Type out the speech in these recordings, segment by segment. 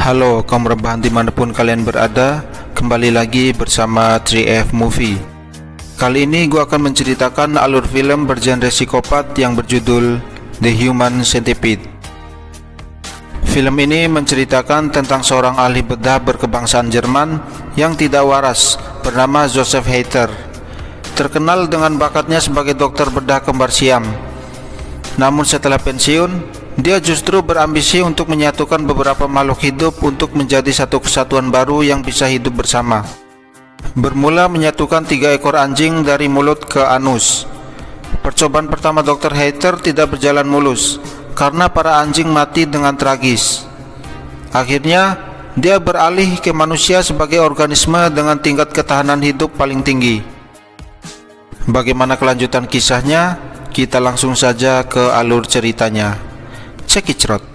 Halo kaum rebahan dimanapun kalian berada, kembali lagi bersama 3F Movie. Kali ini gue akan menceritakan alur film bergenre psikopat yang berjudul The Human Centipede. Film ini menceritakan tentang seorang ahli bedah berkebangsaan Jerman yang tidak waras bernama Joseph Heither, terkenal dengan bakatnya sebagai dokter bedah kembar siam. Namun setelah pensiun, dia justru berambisi untuk menyatukan beberapa makhluk hidup untuk menjadi satu kesatuan baru yang bisa hidup bersama. Bermula menyatukan 3 ekor anjing dari mulut ke anus. Percobaan pertama Dr. Heither tidak berjalan mulus karena para anjing mati dengan tragis. Akhirnya, dia beralih ke manusia sebagai organisme dengan tingkat ketahanan hidup paling tinggi. Bagaimana kelanjutan kisahnya? Kita langsung saja ke alur ceritanya. Check it out.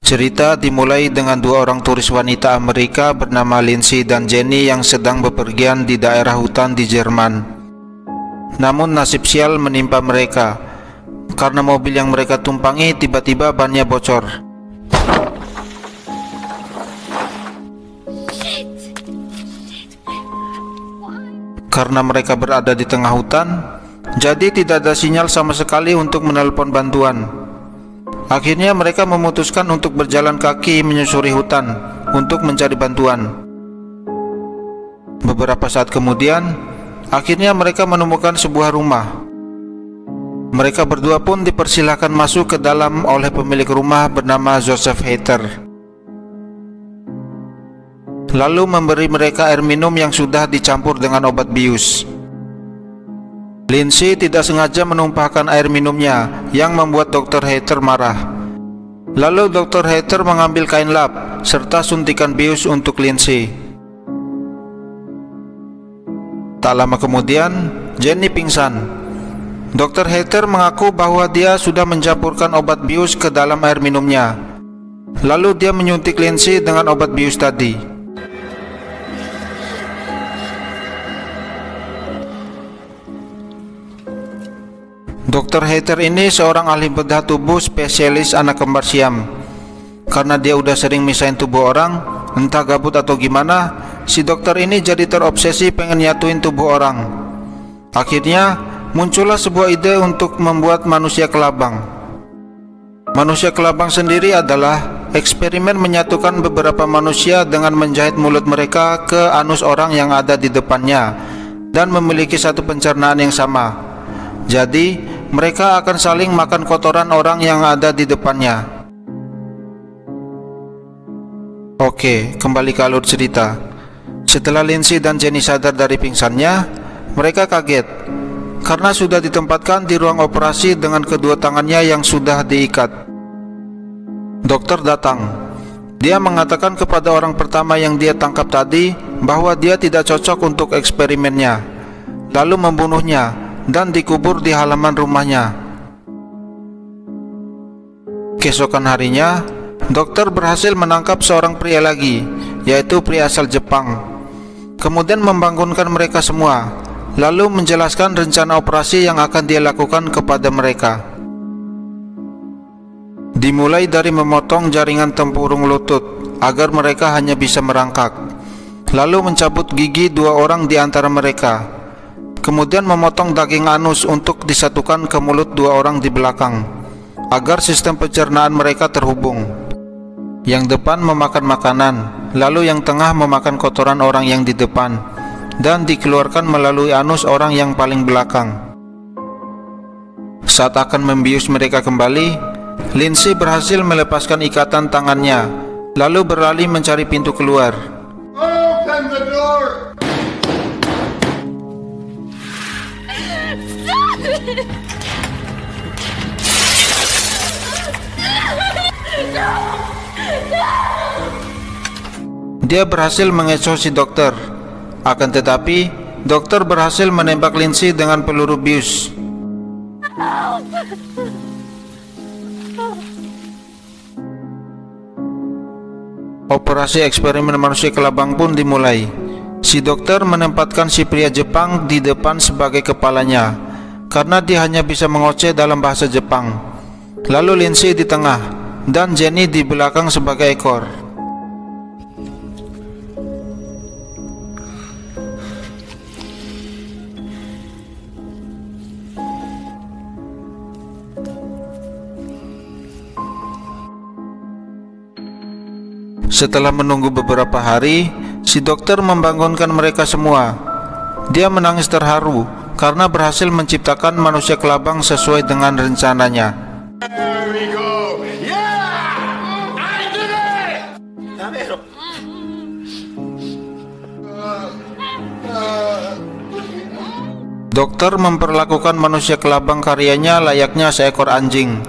Cerita dimulai dengan 2 orang turis wanita Amerika bernama Lindsay dan Jenny yang sedang bepergian di daerah hutan di Jerman. Namun nasib sial menimpa mereka karena mobil yang mereka tumpangi tiba-tiba bannya bocor. Karena mereka berada di tengah hutan, jadi tidak ada sinyal sama sekali untuk menelpon bantuan. Akhirnya mereka memutuskan untuk berjalan kaki menyusuri hutan untuk mencari bantuan. Beberapa saat kemudian, akhirnya mereka menemukan sebuah rumah. Mereka berdua pun dipersilahkan masuk ke dalam oleh pemilik rumah bernama Joseph Heither, lalu memberi mereka air minum yang sudah dicampur dengan obat bius. Lindsay tidak sengaja menumpahkan air minumnya yang membuat Dr. Heither marah. Lalu Dr. Heither mengambil kain lap serta suntikan bius untuk Lindsay. Tak lama kemudian, Jenny pingsan. Dr. Heither mengaku bahwa dia sudah mencampurkan obat bius ke dalam air minumnya. Lalu dia menyuntik Lindsay dengan obat bius tadi. Dr. Heither ini seorang ahli bedah tubuh spesialis anak kembar siam. Karena dia udah sering misahin tubuh orang, entah gabut atau gimana, si dokter ini jadi terobsesi pengen nyatuin tubuh orang. Akhirnya muncullah sebuah ide untuk membuat manusia kelabang. Manusia kelabang sendiri adalah eksperimen menyatukan beberapa manusia dengan menjahit mulut mereka ke anus orang yang ada di depannya dan memiliki satu pencernaan yang sama. Jadi mereka akan saling makan kotoran orang yang ada di depannya. Oke, kembali ke alur cerita. Setelah Lindsay dan Jenny sadar dari pingsannya, mereka kaget karena sudah ditempatkan di ruang operasi dengan kedua tangannya yang sudah diikat. Dokter datang. Dia mengatakan kepada orang pertama yang dia tangkap tadi bahwa dia tidak cocok untuk eksperimennya, lalu membunuhnya dan dikubur di halaman rumahnya. Keesokan harinya, dokter berhasil menangkap seorang pria lagi, yaitu pria asal Jepang. Kemudian membangunkan mereka semua, lalu menjelaskan rencana operasi yang akan dia lakukan kepada mereka. Dimulai dari memotong jaringan tempurung lutut agar mereka hanya bisa merangkak, lalu mencabut gigi 2 orang di antara mereka. Kemudian memotong daging anus untuk disatukan ke mulut 2 orang di belakang agar sistem pencernaan mereka terhubung. Yang depan memakan makanan, lalu yang tengah memakan kotoran orang yang di depan dan dikeluarkan melalui anus orang yang paling belakang. Saat akan membius mereka kembali, Lindsay berhasil melepaskan ikatan tangannya lalu berlari mencari pintu keluar. Open the door! Dia berhasil mengecoh si dokter. Akan tetapi, dokter berhasil menembak Lindsay dengan peluru bius. Operasi eksperimen manusia kelabang pun dimulai. Si dokter menempatkan si pria Jepang di depan sebagai kepalanya, karena dia hanya bisa mengoceh dalam bahasa Jepang. Lalu Lindsay di tengah, dan Jenny di belakang sebagai ekor. Setelah menunggu beberapa hari, si dokter membangunkan mereka semua. Dia menangis terharu karena berhasil menciptakan manusia kelabang sesuai dengan rencananya. There we go. Yeah! I did it! Dokter memperlakukan manusia kelabang karyanya layaknya seekor anjing.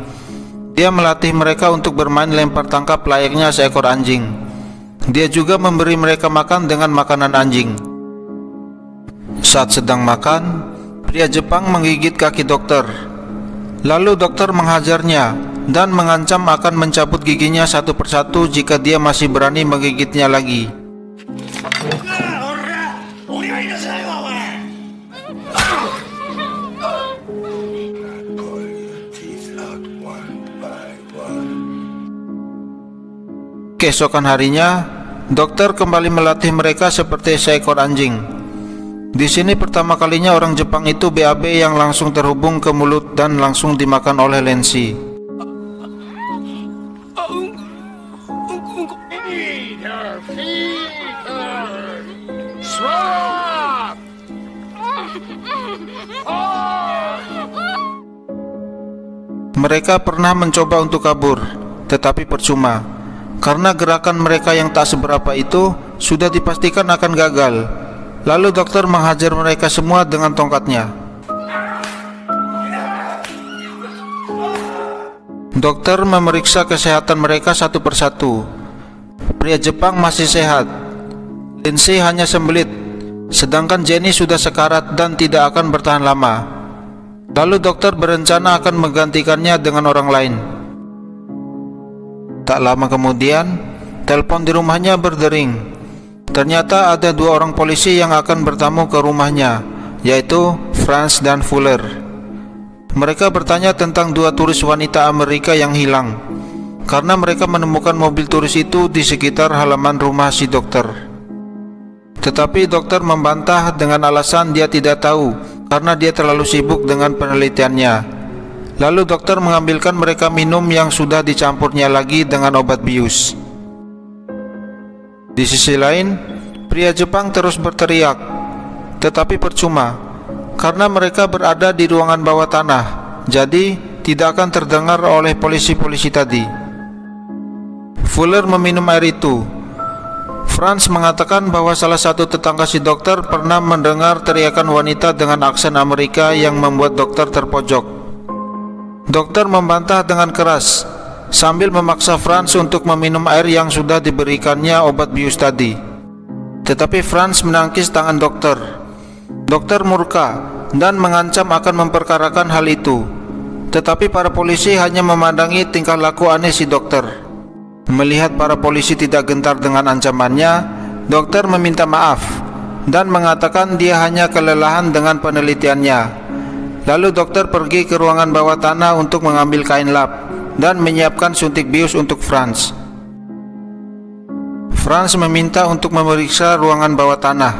Dia melatih mereka untuk bermain lempar tangkap layaknya seekor anjing. Dia juga memberi mereka makan dengan makanan anjing. Saat sedang makan, pria Jepang menggigit kaki dokter. Lalu dokter menghajarnya dan mengancam akan mencabut giginya satu persatu jika dia masih berani menggigitnya lagi. Keesokan harinya, dokter kembali melatih mereka seperti seekor anjing. Di sini pertama kalinya orang Jepang itu BAB yang langsung terhubung ke mulut dan langsung dimakan oleh Lindsay. Mereka pernah mencoba untuk kabur, tetapi percuma. Karena gerakan mereka yang tak seberapa itu sudah dipastikan akan gagal. Lalu dokter menghajar mereka semua dengan tongkatnya. Dokter memeriksa kesehatan mereka satu persatu. Pria Jepang masih sehat. Lindsay hanya sembelit, sedangkan Jenny sudah sekarat dan tidak akan bertahan lama. Lalu dokter berencana akan menggantikannya dengan orang lain. Tak lama kemudian, telepon di rumahnya berdering. Ternyata ada dua orang polisi yang akan bertamu ke rumahnya, yaitu Franz dan Fuller. Mereka bertanya tentang dua turis wanita Amerika yang hilang, karena mereka menemukan mobil turis itu di sekitar halaman rumah si dokter. Tetapi dokter membantah dengan alasan dia tidak tahu, karena dia terlalu sibuk dengan penelitiannya. Lalu dokter mengambilkan mereka minum yang sudah dicampurnya lagi dengan obat bius. Di sisi lain, pria Jepang terus berteriak, tetapi percuma, karena mereka berada di ruangan bawah tanah, jadi tidak akan terdengar oleh polisi-polisi tadi. Fuller meminum air itu. Franz mengatakan bahwa salah satu tetangga si dokter pernah mendengar teriakan wanita dengan aksen Amerika yang membuat dokter terpojok. Dokter membantah dengan keras sambil memaksa Franz untuk meminum air yang sudah diberikannya obat bius tadi. Tetapi Franz menangkis tangan dokter. Dokter murka dan mengancam akan memperkarakan hal itu. Tetapi para polisi hanya memandangi tingkah laku aneh si dokter. Melihat para polisi tidak gentar dengan ancamannya, dokter meminta maaf dan mengatakan dia hanya kelelahan dengan penelitiannya. Lalu dokter pergi ke ruangan bawah tanah untuk mengambil kain lap dan menyiapkan suntik bius untuk Franz. Franz meminta untuk memeriksa ruangan bawah tanah,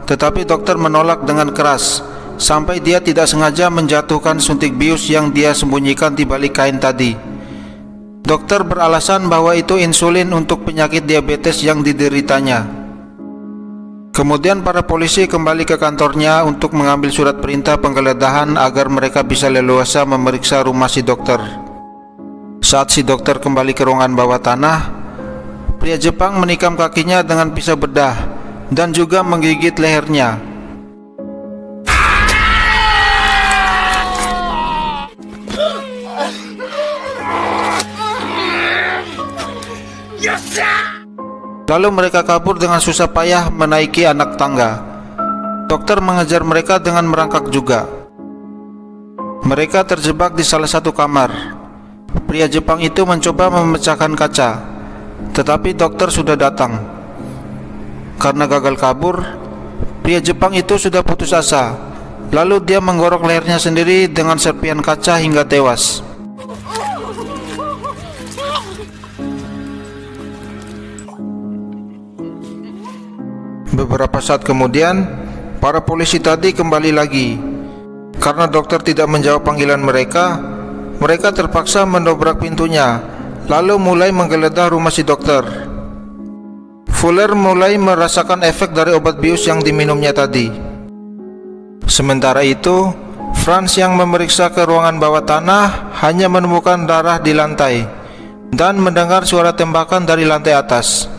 tetapi dokter menolak dengan keras sampai dia tidak sengaja menjatuhkan suntik bius yang dia sembunyikan di balik kain tadi. Dokter beralasan bahwa itu insulin untuk penyakit diabetes yang dideritanya. Kemudian para polisi kembali ke kantornya untuk mengambil surat perintah penggeledahan agar mereka bisa leluasa memeriksa rumah si dokter. Saat si dokter kembali ke ruangan bawah tanah, pria Jepang menikam kakinya dengan pisau bedah dan juga menggigit lehernya. Lalu mereka kabur dengan susah payah menaiki anak tangga. Dokter mengejar mereka dengan merangkak juga. Mereka terjebak di salah satu kamar. Pria Jepang itu mencoba memecahkan kaca. tetapi dokter sudah datang. Karena gagal kabur, pria Jepang itu sudah putus asa. Lalu dia menggorok lehernya sendiri dengan serpihan kaca hingga tewas. Beberapa saat kemudian, para polisi tadi kembali lagi. Karena dokter tidak menjawab panggilan mereka, mereka terpaksa mendobrak pintunya, lalu mulai menggeledah rumah si dokter. Fuller mulai merasakan efek dari obat bius yang diminumnya tadi. Sementara itu, Franz yang memeriksa ke ruangan bawah tanah hanya menemukan darah di lantai dan mendengar suara tembakan dari lantai atas.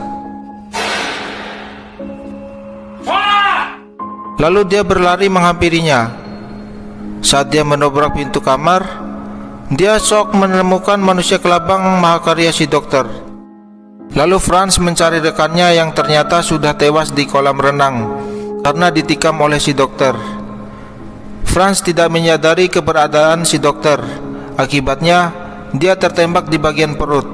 Lalu dia berlari menghampirinya. Saat dia mendobrak pintu kamar, dia shock menemukan manusia kelabang mahakarya si dokter. Lalu Franz mencari rekannya yang ternyata sudah tewas di kolam renang karena ditikam oleh si dokter. Franz tidak menyadari keberadaan si dokter. Akibatnya, dia tertembak di bagian perut.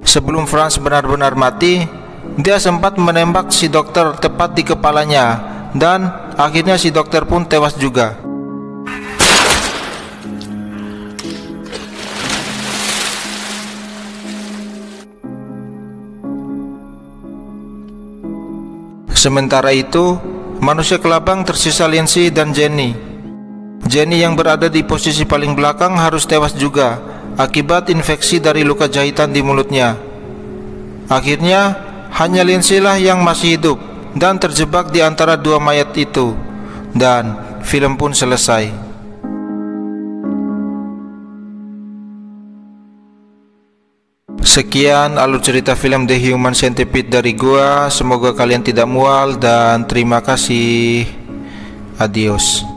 Sebelum Franz benar-benar mati, dia sempat menembak si dokter tepat di kepalanya, dan akhirnya si dokter pun tewas juga. Sementara itu, manusia kelabang tersisa Lindsay dan Jenny. Jenny yang berada di posisi paling belakang harus tewas juga akibat infeksi dari luka jahitan di mulutnya. Akhirnya, hanya Lindsay lah yang masih hidup dan terjebak di antara dua mayat itu, dan film pun selesai. Sekian alur cerita film The Human Centipede dari gua. Semoga kalian tidak mual dan terima kasih. Adios.